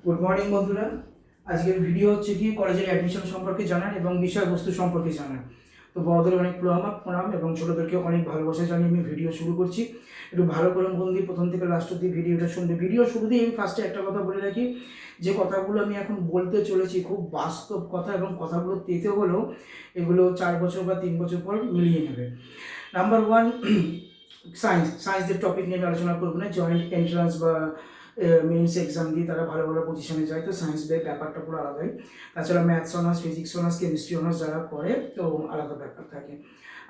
Good morning বন্ধুরা। আজকের video হচ্ছে কি কলেজের অ্যাডমিশন সম্পর্কে জানান এবং বিষয়বস্তু সম্পর্কে জানান। তো বড়দের অনেক প্রণাম এবং ছোটোদেরকে অনেক ভালোবাসা জানিয়ে আমি ভিডিও শুরু করছি। একটু ভালো করে মন দিয়ে প্রথম থেকে লাস্ট অব্দি ভিডিওটা শুনবে। ভিডিও শুরুতেই আমি ফার্স্টে একটা কথা বলে রাখি, যে কথাগুলো আমি এখন বলতে চলেছি খুব বাস্তব কথা এবং কথাগুলো পেতে হলেও এগুলো 4 বছর বা 3 বছর পর মিলিয়ে নেবে। নাম্বার ওয়ান, সায়েন্সের টপিক নিয়ে আমি আলোচনা করবো না। জয়েন্ট এন্ট্রান্স বা মেন্স এক্সাম দিয়ে তারা ভালো ভালো পজিশনে যায়, তো সায়েন্স ব্যাপারটা পুরো আলাদাই। তাছাড়া maths honours, physics honours, chemistry honours যারা করে তো আলাদা ব্যাপার থাকে।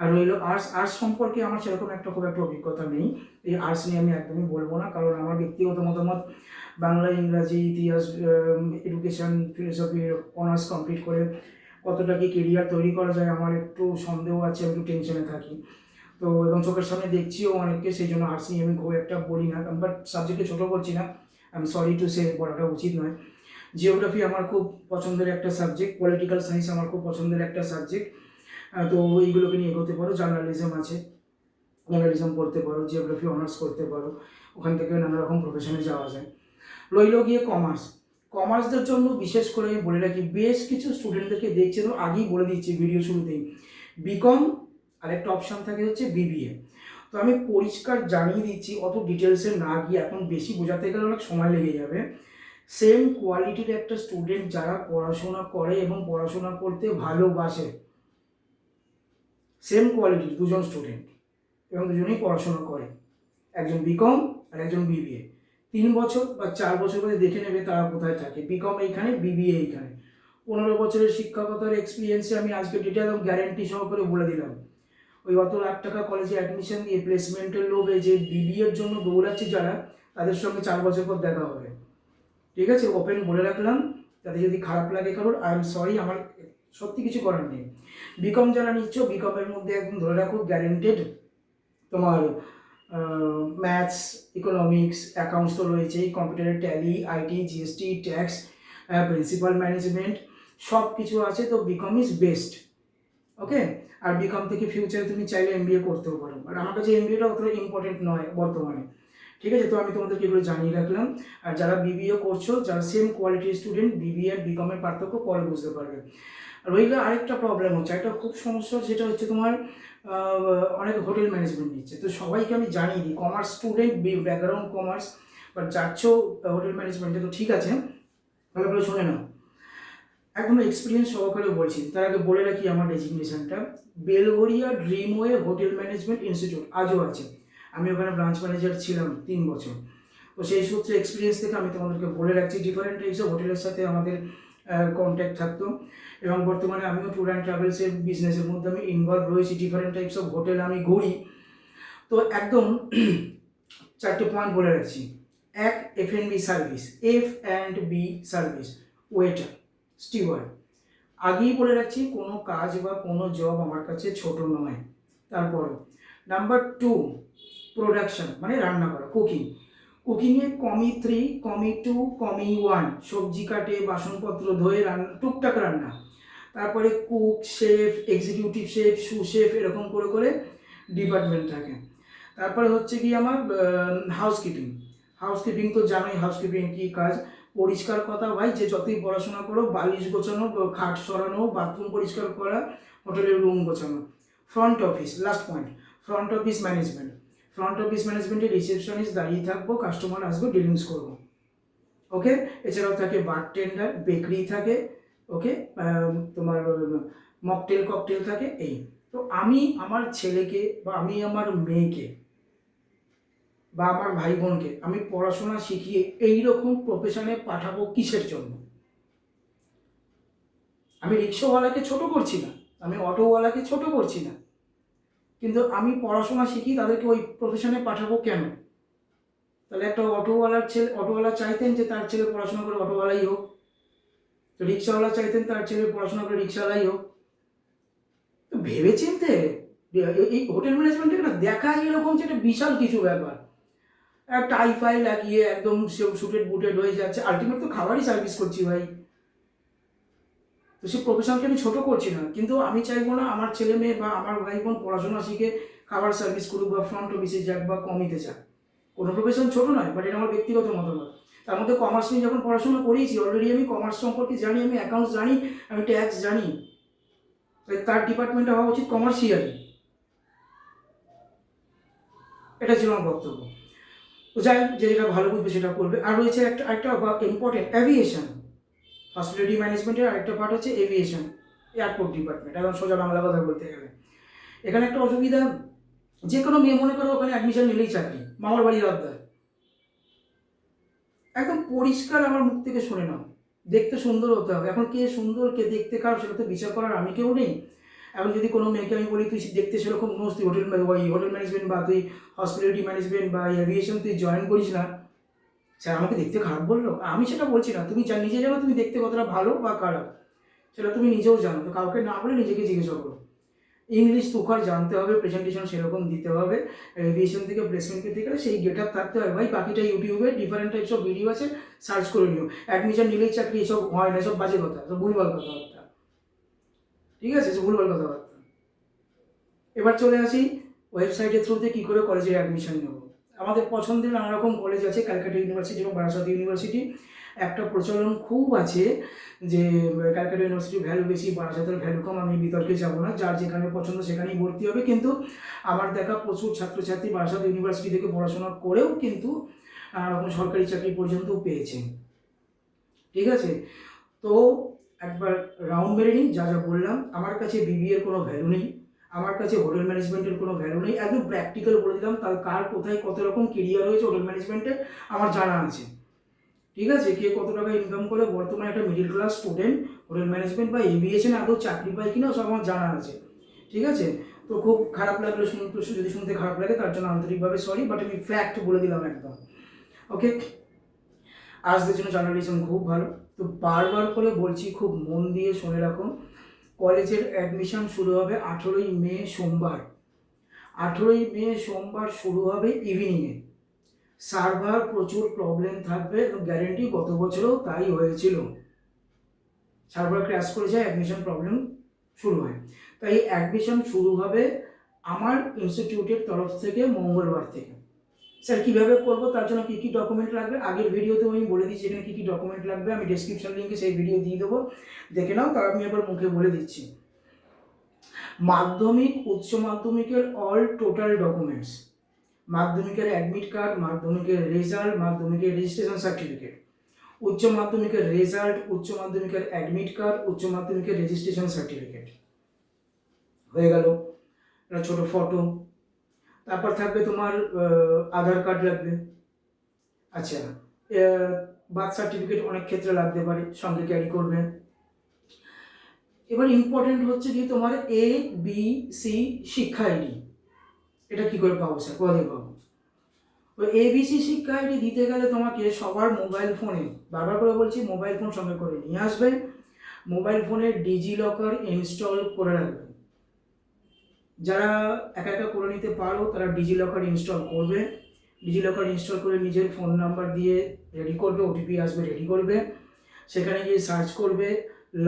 আর রইল আর্টস সম্পর্কে আমার সেরকম খুব একটা অভিজ্ঞতা নেই। এই আর্টস নিয়ে আমি একদমই বলবো না, কারণ আমার ব্যক্তিগত মতামত, বাংলা, ইংরাজি, ইতিহাস, এডুকেশন, ফিলোসফি অনার্স কমপ্লিট করে কতটা কি কেরিয়ার তৈরি করা যায় আমার একটু সন্দেহ আছে, একটু টেনশনে থাকি। তো এবং চোখের সামনে দেখছিও অনেককে, সেই জন্য আর্টস নিয়ে আমি খুব একটা বলি না, বাট সাবজেক্টকে ছোটো করছি না, আমি সরি টু সে, বলাটা উচিত নয়। জিওগ্রাফি আমার খুব পছন্দের একটা সাবজেক্ট, পলিটিক্যাল সায়েন্স আমার খুব পছন্দের একটা সাবজেক্ট। তো এইগুলোকে নিয়ে এগোতে পারো। জার্নালিজম আছে, জার্নালিজম পড়তে পারো, জিওগ্রাফি অনার্স করতে পারো, ওখান থেকে নানা রকম প্রফেশনে যাওয়া যায়। রইল গিয়ে কমার্স। কমার্সদের জন্য বিশেষ করে আমি বলে রাখি, বেশ কিছু স্টুডেন্টদেরকে দেখছি, তো আগেই বলে দিচ্ছি ভিডিও শুরুতেই, বিকম আর একটা অপশান থাকে হচ্ছে বিবিএ। তো আমি পরিষ্কার জানিয়ে দিচ্ছি, অত ডিটেলসে না গিয়ে, এখন বেশি বোঝাতে গেলে অনেক সময় লেগে যাবে। সেম কোয়ালিটির একটা স্টুডেন্ট যারা পড়াশোনা করে এবং পড়াশোনা করতে ভালোবাসে, সেম কোয়ালিটির দুজন স্টুডেন্ট এবং দুজনেই পড়াশোনা করে, একজন বিকম আর একজন বিবিএ। 3 বছর বা 4 বছর করে দেখে নেবে তারা কোথায় থাকে। বিকম এইখানে, বিবিএ এইখানে। 15 বছরের শিক্ষকতার এক্সপিরিয়েন্সে আমি আজকে ডিটেল এবং গ্যারেন্টি সহকারে বলে দিলাম, ওই অত লাখ টাকা কলেজে অ্যাডমিশন দিয়ে প্লেসমেন্টের লোভে যে বিবিএর জন্য দৌড়াচ্ছে যারা, তাদের সঙ্গে 4 বছর পর দেখা হবে। ঠিক আছে, ওপেন বলে রাখলাম। তাতে যদি খারাপ লাগে কারোর, আই এম সরি, আমার সত্যি কিছু করার নেই। বিকম যারা নিচ্ছ, বিকমের মধ্যে একদম ধরে রাখো গ্যারেন্টেড তোমার ম্যাথস, ইকোনমিক্স, অ্যাকাউন্টস তো রয়েছেই, কম্পিউটারের Tally, IT, GST, tax, principal management সব কিছু আছে। তো বিকম ইজ বেস্ট। ওকে। আর বিকম থেকে ফিউচারে তুমি চাইলে এমবিএ করতেও পারো, আর আমার কাছে এমবিএটা অতটা ইম্পর্টেন্ট নয় বর্তমানে। ঠিক আছে, তো আমি তোমাদেরকে এগুলো জানিয়ে রাখলাম। আর যারা বিবিএ করছো, যারা সেম কোয়ালিটির স্টুডেন্ট, বিবিএ আর বিকমের পার্থক্য পরে বুঝতে পারবে। রইলে আরেকটা প্রবলেম হচ্ছে, একটা খুব সমস্যা, সেটা হচ্ছে তোমার অনেক হোটেল ম্যানেজমেন্ট নিচ্ছে। তো সবাইকে আমি জানিয়ে দিই, commerce student, background commerce, but যাচ্ছ হোটেল ম্যানেজমেন্টে, তো ঠিক আছে, ভালো করে শুনে নাও, একদম এক্সপিরিয়েন্স সহকারে বলছি। তার আগে বলে রাখি আমার ডেজিগনেশনটা, বেলঘরিয়া ড্রিমওয়ে হোটেল ম্যানেজমেন্ট ইনস্টিটিউট আজও আছে। আমি ওখানে ব্রাঞ্চ ম্যানেজার ছিলাম 3 বছর। তো সেই সূত্রে এক্সপিরিয়েন্স থেকে আমি তোমাদেরকে বলে রাখছি, ডিফারেন্ট টাইপস অফ হোটেলের সাথে আমাদের কন্ট্যাক্ট থাকতো, এবং বর্তমানে আমিও ট্যুর অ্যান্ড ট্রাভেলসের বিজনেসের মধ্যে আমি ইনভলভ রয়েছি। ডিফারেন্ট টাইপস অফ হোটেল আমি ঘুরি। তো একদম 4টে পয়েন্ট বলে রাখছি। এক, F&B service, F&B service, waiter, Stewart. আগেই বলে রাখছি, কোনো কাজ বা কোনো জব আমার কাছে ছোট নয়। তারপরে নাম্বার 2, প্রোডাকশন, মানে রান্না করা, কুকিং। কুকিংয়ে কমি 3, কমি 2, কমি 1, সবজি কাটে, বাসনপত্র ধোয়ে, রান্না, টুকটাক রান্না। তারপরে কুক, শেফ, এক্সিকিউটিভ শেফ, সু শেফ, এরকম করে করে ডিপার্টমেন্ট থাকে। তারপরে হচ্ছে কি আমার হাউসকিপিং। হাউসকিপিং তো জানোই, হাউসকিপিং কী কাজ, পরিষ্কার কথা ভাই, যে যতই পড়াশোনা করো, বালিশ গোছানো, খাট সরানো, বাথরুম পরিষ্কার করা, হোটেলের রুম গোছানো। Front office, last point, front office management. Front office ম্যানেজমেন্টে রিসেপশনিস্ট, দাঁড়িয়ে থাকবো, কাস্টমার আসবে, ডিলিংস করবো। ওকে। এছাড়াও থাকে বারটেন্ডার, বেকারি থাকে, ওকে, তোমার মকটেল ককটেল থাকে, এই। তো আমি আমার ছেলেকে বা আমি আমার মেয়েকে বা আমার ভাই বোনকে আমি পড়াশোনা শিখিয়ে এইরকম প্রফেশনে পাঠাবো কিসের জন্য? আমি রিক্সাওয়ালাকে ছোট করছি না, আমি অটোওয়ালাকে ছোট করছি না, কিন্তু আমি পড়াশোনা শিখি তাদেরকে ওই প্রফেশনে পাঠাবো কেন? তাহলে একটা অটোওয়ালা চাইতেন যে তার ছেলে পড়াশোনা করে অটোওয়ালাই হোক, তো রিক্সাওয়ালা চাইতেন তার ছেলে পড়াশোনা করে রিক্সাওয়ালাই হোক। তো ভেবে চিনতে, এই হোটেল ম্যানেজমেন্টে না দেখায় এরকম যে এটা বিশাল কিছু ব্যাপার, টাই ফাই লাগিয়ে একদম শুটেড বুটেড হয়ে যাচ্ছে, আলটিমেট তো খাবারই সার্ভিস করছি ভাই। তো সেই প্রফেশনকে আমি ছোট করছি না, কিন্তু আমি চাইবো না আমার ছেলে মেয়ে বা আমার ভাই বোন পড়াশোনা শিখে খাবার সার্ভিস করুক বা ফ্রন্ট অফিসে যাক বা কমিতে যাক। কোনো প্রফেশন ছোট নয়, বাট এটা আমার ব্যক্তিগত মতামত। তার মধ্যে কমার্স নিয়ে যখন পড়াশোনা করিয়েছি, অলরেডি আমি কমার্স সম্পর্কে জানি, আমি অ্যাকাউন্টস জানি, আমি ট্যাক্স জানি, তার ডিপার্টমেন্টে হওয়া উচিত কমার্শিয়ালি। এটা ছিল আমার বক্তব্য। তো যাই হোক, যে যেটা ভালো বুঝবে সেটা করবে। আর রয়েছে একটা ইম্পর্টেন্ট অ্যাভিয়েশন, হসপিটালিটি ম্যানেজমেন্টের আরেকটা পার্ট হচ্ছে এভিয়েশন, এয়ারপোর্ট ডিপার্টমেন্ট। এখন সোজা বাংলা কথা বলতে গেলে এখানে একটা অসুবিধা, যে কোনো মেয়ে মনে করো ওখানে অ্যাডমিশন নিলেই চাকরি, মামার বাড়ির আবদার, একদম পরিষ্কার আমার মুখ থেকে শুনে নাও, দেখতে সুন্দর হতে হবে। এখন কে সুন্দর কে দেখতে খারাপ সেটা তো বিচার করার আমি কেউ নেই। এখন যদি কোনো মেয়েকে আমি বলি তুই দেখতে সেরকম নোস, তুই হোটেল ম্যানেজমেন্ট বা তুই হসপিটালিটি ম্যানেজমেন্ট বা এভিয়েশন তুই জয়েন করিস না, স্যার আমাকে দেখতে খারাপ বললো, আমি সেটা বলছি না, তুমি নিজে জানো তুমি দেখতে কতটা ভালো বা খারাপ, সেটা তুমি নিজেও জানো। তো কাউকে না বলে নিজেকে জিজ্ঞাসা করো। ইংলিশ তুখার জানতে হবে, প্রেজেন্টেশন সেরকম দিতে হবে, এভিয়েশন থেকে প্লেসমেন্ট পেতে গেলে সেই গেট আপ থাকতে হবে ভাই। বাকিটা ইউটিউবে ডিফারেন্ট টাইপস অফ ভিডিও আছে, সার্চ করে নিও। অ্যাডমিশন নিলেই চাকরি এসব হয় না, সব বাজে কথা, সব ভুলভাল কথাবার্তা, ঠিক আছে, সব ভুলভাল কথাবার্তা। এবার চলে আসি ওয়েবসাইটের থ্রুতে কী করে কলেজে অ্যাডমিশন নেব। আমাদের পছন্দের নানা রকম কলেজ আছে, ক্যালকাটা ইউনিভার্সিটি এবং বারাসত ইউনিভার্সিটি। একটা প্রচলন খুব আছে যে ক্যালকাটা ইউনিভার্সিটির ভ্যালু বেশি, বারাসাতের ভ্যালু কম, আমি বিতর্কে যাব না, যার যেখানে পছন্দ সেখানেই ভর্তি হবে। কিন্তু আমার দেখা প্রচুর ছাত্রছাত্রী বারাসাত ইউনিভার্সিটি থেকে পড়াশোনা করেও কিন্তু নানা রকম সরকারি চাকরি পর্যন্ত পেয়েছে, ঠিক আছে। তো একবার রাউন্ড মেরে নিই যা যা বললাম। আমার কাছে বিবিএর কোনো ভ্যালু নেই, আমার কাছে হোটেল ম্যানেজমেন্টের কোনো ভ্যালু নেই, একদম প্র্যাকটিক্যাল বলে দিলাম। তার কার কোথায় কত রকম কেরিয়ার রয়েছে হোটেল ম্যানেজমেন্টে আমার জানা আছে, ঠিক আছে। কে কত টাকা ইনকাম করে বর্তমানে একটা middle class student hotel management বা এভিয়েশনে আদৌ চাকরি পায় কিনা সব আমার জানা আছে, ঠিক আছে। তো খুব খারাপ লাগলো শুনতে, যদি শুনতে খারাপ লাগে তার জন্য আন্তরিকভাবে সরি, বাট আমি ফ্যাক্ট বলে দিলাম একদম, ওকে। আজদের জন্য জার্নালিজম খুব ভালো। তো বারবার করে বলছি, খুব মন দিয়ে শুনে রাখুন, কলেজের অ্যাডমিশন শুরু হবে 18ই মে সোমবার। 18ই মে সোমবার শুরু হবে ইভিনিংয়ে। সার্ভার প্রচুর প্রবলেম থাকবে এবং গ্যারেন্টি গত বছরও তাই হয়েছিল, সার্ভার ক্র্যাশ করে যায়, অ্যাডমিশন প্রবলেম শুরু হয়। তাই অ্যাডমিশন শুরু হবে আমার ইনস্টিটিউটের তরফ থেকে মঙ্গলবার থেকে। স্যার কীভাবে করবো, তার জন্য কী কী ডকুমেন্ট লাগবে আগের ভিডিওতেও আমি বলে দিচ্ছি, এখানে কী কী ডকুমেন্ট লাগবে আমি ডেসক্রিপশন লিঙ্কে সেই ভিডিও দিয়ে দেবো, দেখে নাও। তার আমি এবার মুখে বলে দিচ্ছি। মাধ্যমিক উচ্চ মাধ্যমিকের অল টোটাল ডকুমেন্টস, মাধ্যমিকের অ্যাডমিট কার্ড, মাধ্যমিকের রেজাল্ট, মাধ্যমিকের রেজিস্ট্রেশন সার্টিফিকেট, উচ্চ মাধ্যমিকের রেজাল্ট, উচ্চ মাধ্যমিকের অ্যাডমিট কার্ড, উচ্চ মাধ্যমিকের রেজিস্ট্রেশন সার্টিফিকেট হয়ে গেল, একটা ছোটো ফটো। তারপর থাকবে তোমার আধার কার্ড লাগবে, আচ্ছা, বার্থ সার্টিফিকেট অনেক ক্ষেত্রে লাগতে পারে, সঙ্গে ক্যারি করবে। এবার ইম্পর্টেন্ট হচ্ছে কি তোমার ABC শিক্ষা আইডি, এটা কি করে পাবো স্যার, কোথায় পাবো? তো ABC শিক্ষা আইডি দিতে গেলে তোমাকে সবার মোবাইল ফোনে, বারবার করে বলছি মোবাইল ফোন সঙ্গে করে নিয়ে আসবে, মোবাইল ফোনে ডিজি লকার ইনস্টল করে রাখবে। যারা একা একা করে নিতে পারো তারা ডিজি লকার ইনস্টল করবে, ডিজি লকার ইনস্টল করে নিজের ফোন নাম্বার দিয়ে রেডি করবে, ওটিপি আসবে রেডি করবে, সেখানে গিয়ে সার্চ করবে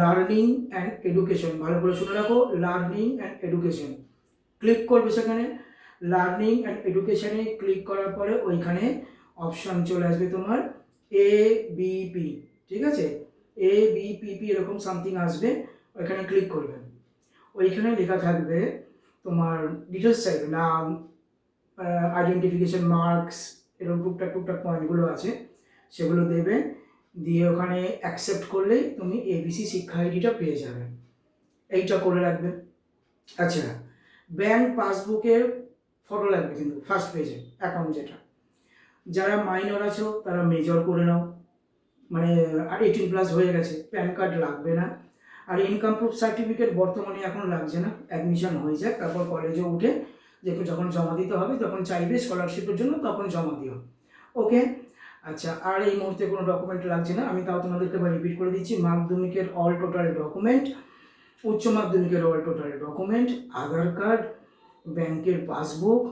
লার্নিং অ্যান্ড এডুকেশন, ভালো করে শুনে রাখো, লার্নিং অ্যান্ড এডুকেশন, ক্লিক করবে সেখানে। লার্নিং অ্যান্ড এডুকেশনে ক্লিক করার পরে ওইখানে অপশান চলে আসবে তোমার ABP, ঠিক আছে, ABPP এরকম সামথিং আসবে, ওইখানে ক্লিক করবে। ওইখানে লেখা থাকবে তোমার ডিটেলস চাইবে, নাম, আইডেন্টিফিকেশন মার্কস, এরকম টুকটাক টুকটাক পয়েন্টগুলো আছে সেগুলো দেবে, দিয়ে ওখানে অ্যাকসেপ্ট করলেই তুমি ABC শিক্ষা আইডিটা পেয়ে যাবে। এইটা করে রাখবে। আচ্ছা, ব্যাংক পাসবুকের ফটো লাগবে কিন্তু ফার্স্ট পেজে, অ্যাকাউন্ট যেটা। যারা মাইনর আছো তারা মেজর করে নাও, মানে আর 18+ হয়ে গেছে, প্যান কার্ড লাগবে না। আর ইনকাম প্রুফ সার্টিফিকেট বর্তমানে এখন লাগছে না, অ্যাডমিশন হয়ে যাক তারপর কলেজে উঠে যখন জমা দিতে হবে তখন চাইবে স্কলারশিপের জন্য, তখন জমা দিও, ওকে। আচ্ছা, আর এই মুহূর্তে কোনো ডকুমেন্ট লাগছে না, আমি তাও তোমাদেরকে এবার রিপিট করে দিচ্ছি। মাধ্যমিকের অল টোটাল ডকুমেন্ট, উচ্চ মাধ্যমিকের all total document, Aadhaar card, ব্যাংকের passbook,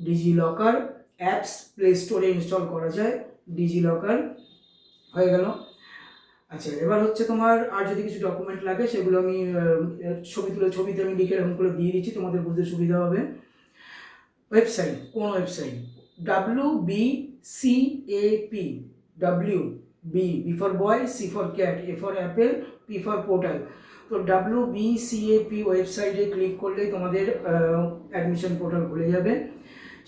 DigiLocker apps play স্টোরে ইনস্টল করা যায়, ডিজি লকার হয়ে গেল। আচ্ছা, এবার হচ্ছে তোমার আর যদি কিছু ডকুমেন্ট লাগে সেগুলো আমি ছবিতে আমি লিখে এরকম করে দিয়ে দিচ্ছি, তোমাদের বুঝতে সুবিধা হবে। ওয়েবসাইট, কোন website? WBCAP, B for boy, C for cat, A for apple, P for portal। তো WBCAP ওয়েবসাইটে ক্লিক করলেই তোমাদের অ্যাডমিশন পোর্টাল খুলে যাবে।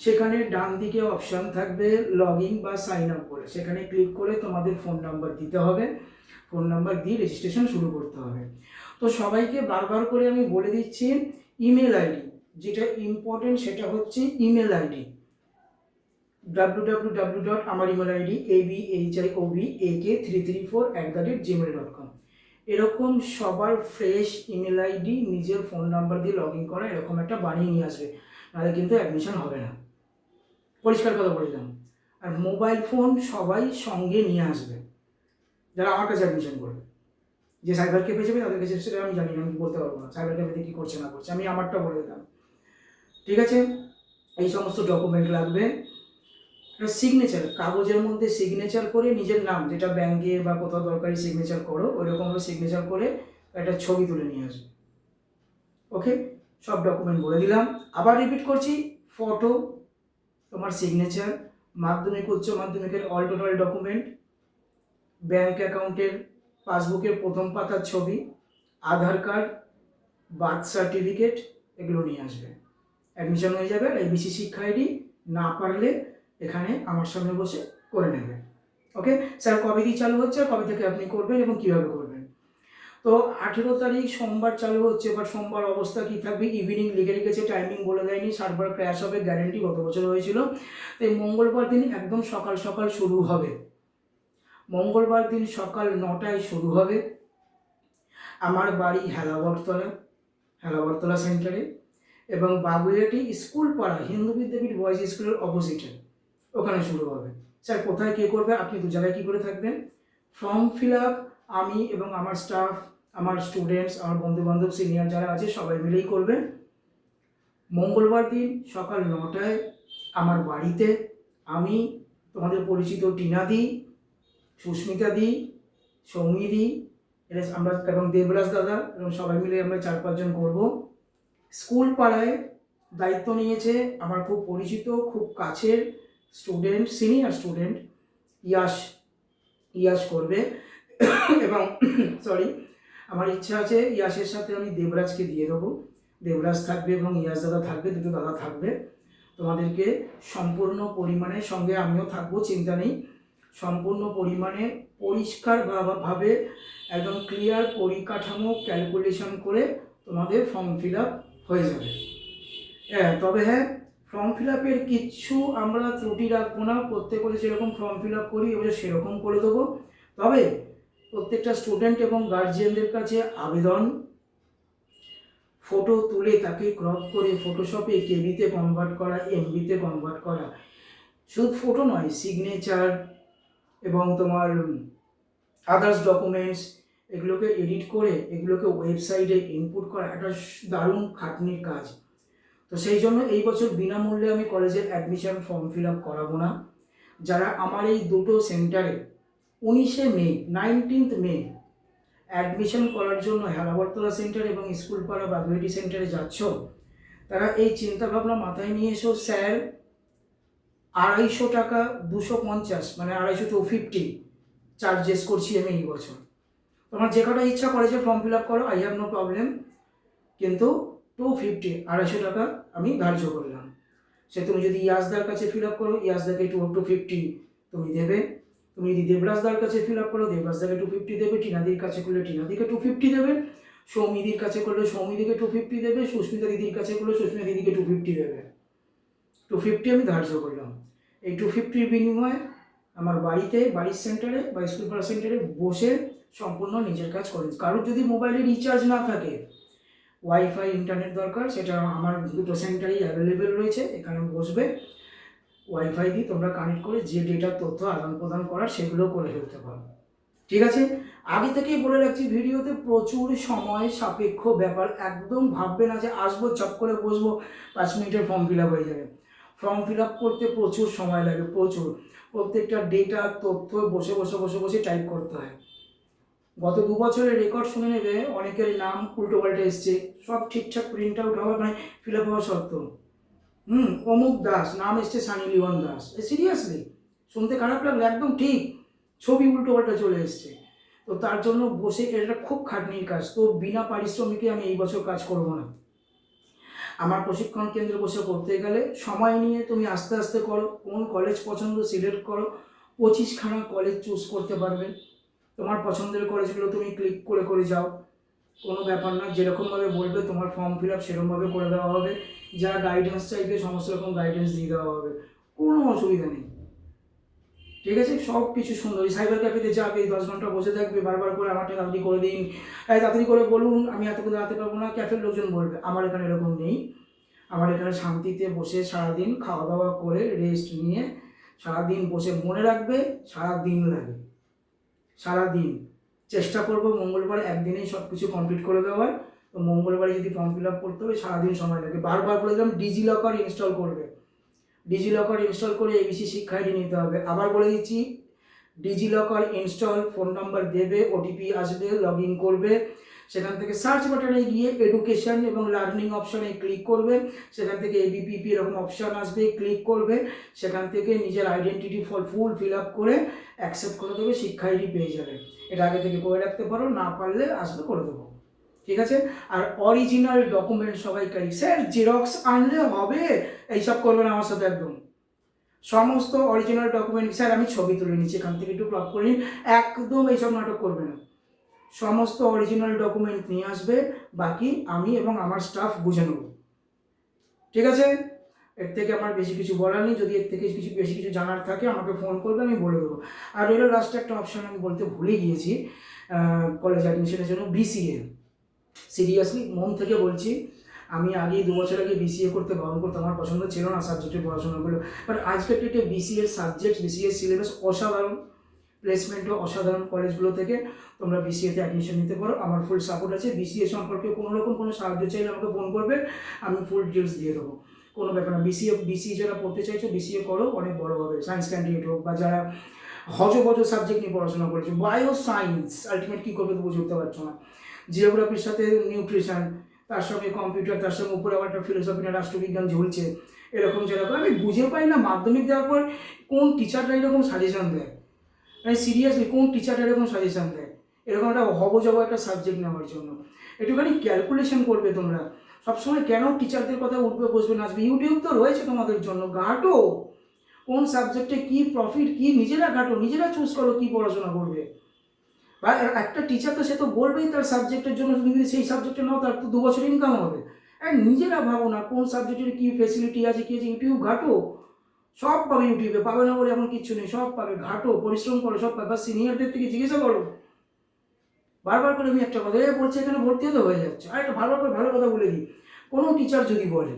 সেখানে ডান দিকে অপশান থাকবে লগ ইন বা সাইন আপ করে, সেখানে ক্লিক করে তোমাদের ফোন নাম্বার দিতে হবে, ফোন নাম্বার দিয়ে রেজিস্ট্রেশন শুরু করতে হবে। তো সবাইকে বারবার করে আমি বলে দিচ্ছি, ইমেল আইডি যেটা ইম্পর্টেন্ট সেটা হচ্ছে ইমেল আইডি www. আমার ইমেল আইডি abhiobak334@gmail.com। এরকম সবার ফ্রেশ ইমেল আইডি নিজের ফোন নাম্বার দিয়ে লগ ইন করা এরকম একটা বানিয়ে নিয়ে আসবে, নাহলে কিন্তু অ্যাডমিশন হবে না, পরিষ্কার কথা বলে দিলাম। আর মোবাইল ফোন সবাই সঙ্গে নিয়ে আসবে যারা আমার কাছে অ্যাডমিশন করবে। যে সাইবার ক্যাফে যাবে তাদের কাছে সেটা আমি জানি না, আমি বলতে পারবো না সাইবার ক্যাফেতে কী করছে না করছে, আমি আমারটা বলে দিলাম। ঠিক আছে, এই সমস্ত ডকুমেন্ট লাগবে। একটা সিগনেচার, কাগজের মধ্যে সিগনেচার করে নিজের নাম, যেটা ব্যাংকে বা কোথাও দরকারি সিগনেচার করো ওইরকমভাবে সিগনেচার করে একটা ছবি তুলে নিয়ে আসবে। ওকে, সব ডকুমেন্ট বলে দিলাম, আবার রিপিট করছি। ফটো, তোমার সিগনেচার, মাধ্যমিক উচ্চ মাধ্যমিকের অল টোটাল ডকুমেন্ট, ব্যাংক অ্যাকাউন্টের পাসবুকের প্রথম পাতার ছবি, আধার কার্ড, বার্থ সার্টিফিকেট, এগুলো নিয়ে আসবে। অ্যাডমিশন হয়ে যাবে। আর এবিসি শিক্ষা আইডি না পারলে এখানে আমার সামনে বসে করে নেবে। ওকে স্যার, কবে দিয়ে চালু হচ্ছে আর কবে থেকে আপনি করবেন এবং কীভাবে করবেন? তো 18 তারিখ সোমবার চালু হচ্ছে, বাট সোমবার অবস্থা কী থাকবে ইভিনিং লিখে রেখেছে, টাইমিং বলে দেয়নি, সার্ভার ক্র্যাশ হবে গ্যারেন্টি, গত বছর হয়েছিল। তাই মঙ্গলবার দিন একদম সকাল সকাল শুরু হবে, মঙ্গলবার দিন সকাল 9টায় শুরু হবে। আমার বাড়ি হেলাবরতলা সেন্টারে, এবং বাবুইয়াটি স্কুল পাড়া হিন্দু বিদ্যাপীঠ বয়েজ স্কুলের অপোজিটে, ওখানে শুরু হবে। স্যার কোথায় কে করবে? আপনি দু জায়গায় কী করে থাকবেন? ফর্ম ফিল আপ আমি এবং আমার স্টাফ, আমার স্টুডেন্টস, আমার বন্ধুবান্ধব, সিনিয়র যারা আছে সবাই মিলেই করবেন। মঙ্গলবার দিন সকাল 9টায় আমার বাড়িতে আমি, তোমাদের পরিচিত টিনাদি, সুস্মিতাদি, সৌমিদি, এটা আমরা এবং দেবরাজ দাদা, এবং সবাই মিলে আমরা 4-5 জন করবো। স্কুল পাড়ায় দায়িত্ব নিয়েছে আমার খুব পরিচিত, খুব কাছের স্টুডেন্ট, সিনিয়র স্টুডেন্ট ইয়াশ করবে। এবং আমার ইচ্ছা আছে ইয়াশের সাথে আমি দেবরাজকে দিয়ে দেবো, দেবরাজ থাকবে এবং ইয়াশ দাদা থাকবে, দুটো দাদা থাকবে। তোমাদেরকে সম্পূর্ণ পরিমাণে, সঙ্গে আমিও থাকবো, চিন্তা নেই, সম্পূর্ণ পরিমাণে পরিষ্কারভাবে একদম ক্লিয়ার পরিকাঠামো ক্যালকুলেশন করে তোমাদের ফর্ম ফিল আপ হয়ে যাবে। হ্যাঁ, তবে হ্যাঁ, ফর্ম ফিল আপের কিচ্ছু আমরা ত্রুটি রাখবো না, প্রত্যেক বছর যেরকম ফর্ম ফিল আপ করি এবছর সেরকম করে দেবো। তবে প্রত্যেকটা স্টুডেন্ট এবং গার্জিয়ানদের কাছে আবেদন, ফটো তুলে তাকে ক্রপ করে ফটোশপে কেবিতে কনভার্ট করা, এমবিতে কনভার্ট করা, শুধু ফটো নয়, সিগনেচার এবং তোমার আদার্স ডকুমেন্টস, এগুলোকে এডিট করে এগুলোকে ওয়েবসাইটে ইনপুট করা একটা দারুণ খাটনির কাজ। তো সেই জন্য এই বছর বিনামূল্যে আমি কলেজের অ্যাডমিশন ফর্ম ফিল আপ করাবো না। যারা আমার এই দুটো সেন্টারে 19 মে অ্যাডমিশন করার জন্য হেলাবরতলা সেন্টার এবং স্কুলপাড়া বাগুইয়াটি সেন্টারে যাচ্ছ, তারা এই চিন্তাভাবনা মাথায় নিয়ে এসো, স্যার 250 টাকা 250 মানে 250 চার্জেস করছি আমি এই বছর। তোমার যে কটা ইচ্ছা কলেজে ফর্ম ফিল আপ করো, আই হ্যাভ নো প্রবলেম, কিন্তু 250 টাকা আমি ধার্য করলাম। সে তুমি যদি ইয়াসদার কাছে ফিল আপ করো, ইয়াসদাকে 250 তুমি দেবে, তুমি যদি দেবরাজদার কাছে ফিল আপ করো, দেবরাজদাকে 250 দেবে, টিনাদির কাছে করলে টিনাদিকে 250 দেবে, সৌমিদির কাছে করলে সৌমিদিকে 250 দেবে, সুস্মিতা দিদির কাছে করলে সুস্মিতা দিদিকে 250 দেবে। 250 আমি ধার্য করলাম। এই 250 বিনিময়ে আমার বাড়ির সেন্টারে বা স্কুল পাড়া সেন্টারে বসে সম্পূর্ণ নিজের কাজ করেন। কারোর যদি মোবাইলে রিচার্জ না থাকে, ওয়াইফাই ইন্টারনেট দরকার, সেটা আমার দুটো সেন্টারেই অ্যাভেলেবেল রয়েছে, এখানে বসবে, ওয়াইফাই দিয়ে তোমরা কানেক্ট করে যে ডেটার তথ্য আদান প্রদান করার সেগুলো করে ফেলতে পারো। ঠিক আছে, আগে থেকেই বলে রাখছি, ভিডিওতে প্রচুর সময় সাপেক্ষ ব্যাপার, একদম ভাববে না যে আসবো চপ করে বসবো 5 মিনিটের ফর্ম ফিল আপ হয়ে যাবে। ফর্ম ফিল আপ করতে প্রচুর সময় লাগে, প্রচুর, প্রত্যেকটা ডেটা তথ্য বসে টাইপ করতে হয়। গত 2 বছরের রেকর্ড শুনে নেবে, অনেকের নাম উল্টো পাল্টে এসছে, সব ঠিকঠাক প্রিন্ট আউট হওয়া মানে ফিল আপ হওয়া সত্ত্বেও অমুক দাস নাম এসছে সানি লিওন দাস, সিরিয়াসলি শুনতে খারাপ লাগলো, একদম ঠিক, ছবি উল্টো পাল্টা চলে এসছে। তো তার জন্য বসে এটা খুব খাটনির কাজ, তো বিনা পারিশ্রমিকে আমি এই বছর কাজ করব না। আমার প্রশিক্ষণ কেন্দ্রে বসে করতে গেলে সময় নিয়ে তুমি আস্তে আস্তে করো, কোন কলেজ পছন্দ সিলেক্ট করো, 25খানা কলেজ চুজ করতে পারবে। তোমার পছন্দের কলেজগুলো তুমি ক্লিক করে করে যাও, কোনো ব্যাপার না। যেরকমভাবে বলবে তোমার ফর্ম ফিল আপ সেরকমভাবে করে দেওয়া হবে, যা গাইডেন্স চাইবে সমস্ত রকম গাইডেন্স দিয়ে দেওয়া হবে, কোনো অসুবিধা নেই। ঠিক আছে, সব কিছু সুন্দর। সাইবার ক্যাফেতে যাবে, 10 ঘন্টা বসে থাকবে, বারবার করে আমারটা তাড়াতাড়ি করে দিন, তাড়াতাড়ি করে বলুন, আমি এতক্ষণ দাঁড়াতে পারবো না, ক্যাফের লোকজন বলবে। আমার এখানে এরকম নেই। আমার এখানে শান্তিতে বসে সারাদিন খাওয়া দাওয়া করে রেস্ট নিয়ে সারাদিন বসে মনে রাখবে, সারাদিন লাগে, সারাদিন চেষ্টা করবো মঙ্গলবার একদিনেই সব কিছু কমপ্লিট করে দেওয়ার। তো মঙ্গলবারে যদি ফর্ম ফিল আপ করতে হবে সারাদিন সময় লাগে। বারবার বলে দিলাম ডিজি লকার ইনস্টল করবে, ডিজি লকার ইনস্টল করে এবিসি শিক্ষা আইডি নিতে হবে। আবার বলে দিচ্ছি, DigiLocker install, phone number দেবে, ওটিপি আসবে, লগ ইন করবে, সেখান থেকে সার্চ বাটনে গিয়ে এডুকেশন এবং লার্নিং অপশনে ক্লিক করবে, সেখান থেকে এবিপিপি এরকম অপশান আসবে, ক্লিক করবে, সেখান থেকে নিজের আইডেন্টিটি ফুল ফিল আপ করে অ্যাকসেপ্ট করে দেবে, শিক্ষা আইডি পেয়ে যাবে। এটা আগে থেকে করে রাখতে পারো, না পারলে আসবে করে দেবো। ঠিক আছে, আর অরিজিনাল ডকুমেন্ট সবাই ক্যারি। স্যার জেরক্স আনলে হবে, এইসব করবেন আমার সাথে একদম। সমস্ত অরিজিনাল ডকুমেন্ট, স্যার আমি ছবি তুলে নিচ্ছি এখান থেকে একটু ক্রপ করে নিন, একদম এইসব নাটক করবে না। সমস্ত অরিজিনাল ডকুমেন্ট নিয়ে আসবে, বাকি আমি এবং আমার স্টাফ বুঝে নেব। ঠিক আছে, এর থেকে আমার বেশি কিছু বলার নেই। যদি এর থেকে বেশি কিছু জানার থাকে আমাকে ফোন করবে, আমি বলে দেবো। আর রইল লাস্টে একটা অপশান আমি বলতে ভুলে গিয়েছি, কলেজ অ্যাডমিশনের জন্য বিসিএ। সিরিয়াসলি মন থেকে বলছি, আমি আগে 2 বছর আগে বিসিএ করতে বারণ করতাম, আমার পছন্দ ছিল না সাবজেক্টের পড়াশোনাগুলো। বাট আজকের ডেটে বিসিএর সাবজেক্ট, বিসিএর সিলেবাস অসাধারণ, প্লেসমেন্টও অসাধারণ। কলেজগুলো থেকে তোমরা বিসিএতে অ্যাডমিশন নিতে পারো, আমার ফুল সাপোর্ট আছে। বিসিএ সম্পর্কে কোনো রকম কোনো সাহায্য চাইলে আমাকে ফোন করবে, আমি ফুল ডিটেলস দিয়ে দেবো, কোনো ব্যাপার না। বিসিএ যারা পড়তে চাইছো বিসিএ করো, অনেক বড় হবে। সায়েন্স ক্যান্ডিডেট হোক বা যারা হজবজ সাবজেক্ট নিয়ে পড়াশোনা করেছো, বায়ো সায়েন্স আলটিমেট কী করবে তো বুঝে উঠতে পারছো না, জিওগ্রাফির সাথে নিউট্রিশন, তার সঙ্গে কম্পিউটার, তার সঙ্গে উপরে আবার একটা ফিলোসফি না রাষ্ট্রবিজ্ঞান ঝুলছে, এরকম যেরকম আমি বুঝে পাই না। মাধ্যমিক দেওয়ার পর কোন টিচাররা এরকম সাজেশন দেয়, মানে সিরিয়াসলি কোন টিচাররা এরকম সাজেশন দেয় এরকম একটা হবজব একটা সাবজেক্ট নেওয়ার জন্য? একটুখানি ক্যালকুলেশন করবে তোমরা। সবসময় কেন টিচারদের কথা উঠবে বসবে নাচবে? ইউটিউব তো রয়েছে তোমাদের জন্য, ঘাটো কোন সাবজেক্টে কী প্রফিট, কী নিজেরা ঘাটো, নিজেরা চুজ করো কী পড়াশোনা করবে। বা একটা টিচার তো সে তো বলবেই তার সাবজেক্টের জন্য, তুমি যদি সেই সাবজেক্টে নাও তার তো 2 বছর ইনকাম হবে। আর নিজেরা ভাবো না কোন সাবজেক্টের কী ফেসিলিটি আছে, কী আছে। ইউটিউব ঘাটো, সব পাবে ইউটিউবে, পাবে না বলে এমন কিছু নেই, সব পাবে। ঘাটো, পরিশ্রম করো, সব পাবে। সিনিয়রদের থেকে জিজ্ঞাসা করো। বারবার করে আমি একটা কথা বলছি, এখানে ভর্তি হতে হয়ে যাচ্ছে। আর একটা ভালো কথা বলে দিই, কোনো টিচার যদি বলে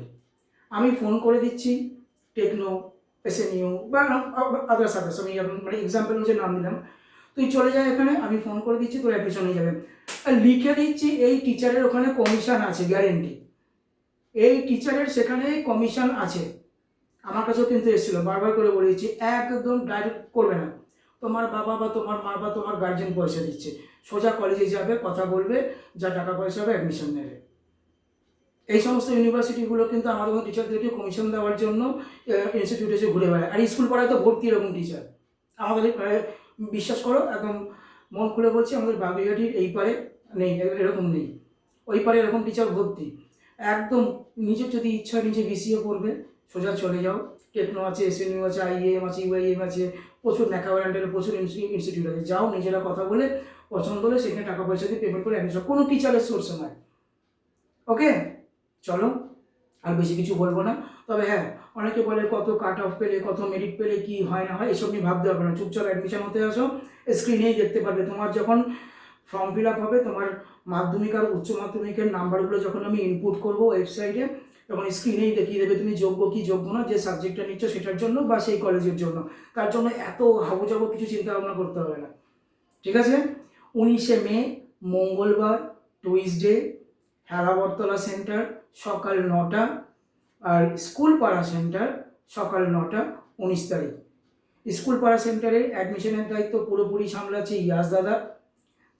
আমি ফোন করে দিচ্ছি টেকনো, এসএনইউ বা আদার্স আমি মানে এক্সাম্পল অনুযায়ী নাম দিলাম, তুই চলে যায় এখানে, আমি ফোন করে দিচ্ছি, তোর অ্যাডমিশন হয়ে যাবে। আর লিখে দিচ্ছি এই টিচারের ওখানে কমিশন আছে, গ্যারেন্টি, এই টিচারের সেখানে কমিশন আছে। আমার কাছেও কিন্তু এসেছিলো, বারবার করে বলে দিচ্ছি একদম ডাইরেক্ট করবে না। তোমার বাবা বা তোমার মা বা তোমার গার্জেন পয়সা দিচ্ছে, সোজা কলেজে যাবে, কথা বলবে, যা টাকা পয়সা হবে অ্যাডমিশন নেবে। এই সমস্ত ইউনিভার্সিটিগুলো কিন্তু আমাদের মতো টিচারদেরকে কমিশন দেওয়ার জন্য ইনস্টিটিউটে এসে ঘুরে বেড়ায়। আর স্কুল পড়ায় তো ভর্তি এরকম টিচার আমাদের, বিশ্বাস করো একদম মন খুলে বলছি, আমাদের বাগুইহাটির এই পারে নেই, এরকম নেই, ওই পারে এরকম টিচার ভর্তি। একদম নিজের যদি ইচ্ছা নিজে বিসিএ পড়বে, সোজা চলে যাও, টেকনো আছে, এসএনইউ আছে, আইএম আছে, ইউআইএম আছে, প্রচুর ন্যাকাওয়ার আন্ডারে প্রচুর ইনস্টিটিউট আছে। যাও, নিজেরা কথা বলে পছন্দ হলে সেখানে টাকা পয়সা দিয়ে পেমেন্ট করে অ্যাডমিশন, কোনো টিচারের সোর্স নয়। ওকে, চলো আর বেশি কিছু বলবো না। তবে হ্যাঁ, অনেকে বলে কত কাট অফ পেলে, কত মেরিট পেলে কি হয় না হয়, এসব নিয়ে ভাবতে হবে না। চুপচাপ অ্যাডমিশন হতে আসো, স্ক্রিনেই দেখতে পারবে। তোমার যখন ফর্ম ফিল আপ হবে, তোমার মাধ্যমিক আর উচ্চ মাধ্যমিকের নাম্বারগুলো যখন আমি ইনপুট করবো ওয়েবসাইটে, তখন স্ক্রিনেই দেখিয়ে দেবে তুমি যোগ্য কি যোগ্য না, যে সাবজেক্টটা নিচ্ছ সেটার জন্য বা সেই কলেজের জন্য। তার জন্য এত হাবুজাবু কিছু চিন্তা ভাবনা করতে হবে না। ঠিক আছে, 19শে মে মঙ্গলবার, টুইসডে, হেলাবরতলা সেন্টার সকাল 9টা, আর স্কুল পাড়া সেন্টার সকাল 9টা, 19 তারিখ। স্কুল পাড়া সেন্টারে অ্যাডমিশনের দায়িত্ব পুরোপুরি সামলাচ্ছে ইয়াস দাদা,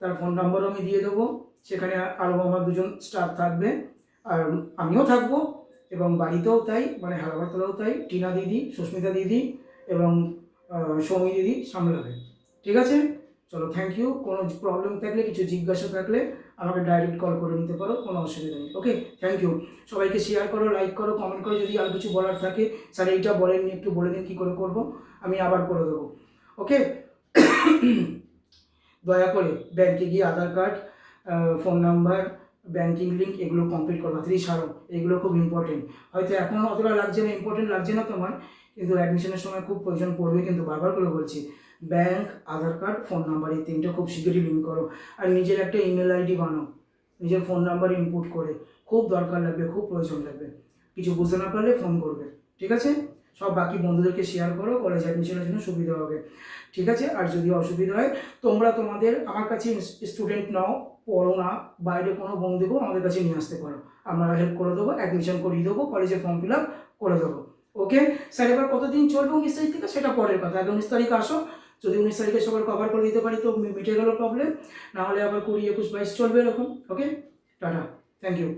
তার ফোন নাম্বারও আমি দিয়ে দেবো। সেখানে আরও আমার 2জন স্টাফ থাকবে, আর আমিও থাকবো, এবং বাড়িতেও তাই, মানে হেলাবরতলাও তাই, টিনা দিদি, সুস্মিতা দিদি এবং সৌমি দিদি সামলাবে। ঠিক আছে, চলো থ্যাংক ইউ। কোনো প্রবলেম থাকলে, কিছু জিজ্ঞাসা থাকলে আমাকে ডাইরেক্ট কল করে নিতে পারো, কোনো অসুবিধা নেই। ওকে, থ্যাংক ইউ। সবাইকে শেয়ার করো, লাইক করো, কমেন্ট করো। যদি আর কিছু বলার থাকে, স্যার এইটা বলেননি, একটু বলে দিন কী করে করবো, আমি আবার করে দেবো। ওকে, দয়া করে ব্যাংকে গিয়ে Aadhaar card, phone number, banking link এগুলো কমপ্লিট করো, তাড়াতাড়ি সারো, এগুলো খুব ইম্পর্টেন্ট। হয়তো এখন অতটা লাগছে না, ইম্পর্টেন্ট লাগছে না তোমার, কিন্তু অ্যাডমিশনের সময় খুব প্রয়োজন পড়বে। কিন্তু বারবার করে বলছি, ব্যাংক, আধার কার্ড, ফোন নাম্বার, এই তিনটে খুব শীঘ্রই লিঙ্ক করো। আর নিজের একটা ইমেল আইডি বানাও, নিজের ফোন নাম্বার ইনপুট করে, খুব দরকার লাগবে, খুব প্রয়োজন লাগবে। কিছু বুঝতে না পারলে ফোন করবে, ঠিক আছে? সব বাকি বন্ধুদেরকে শেয়ার করো, কলেজ অ্যাডমিশনের জন্য সুবিধা হবে, ঠিক আছে? আর যদি অসুবিধা হয়, তোমরা তোমাদের আমার কাছে স্টুডেন্ট নাও, পড়ো না, বাইরে কোনো বন্ধুকেও আমাদের কাছে নিয়ে আসতে পারো, আমরা হেল্প করে দেবো, অ্যাডমিশন করিয়ে দেবো, কলেজে ফর্ম ফিল আপ করে দেবো। ওকে স্যার, এবার কতদিন চলবে 19 তারিখ থেকে সেটা পরের কথা। আগে 19 তারিখ আসো, যদি 19 তারিখে সবার কভার করে দিতে পারি তো মিটে গেল প্রবলেম, না হলে আবার 20, 21, 22 চলবে এরকম। ওকে, টাটা, থ্যাংক ইউ।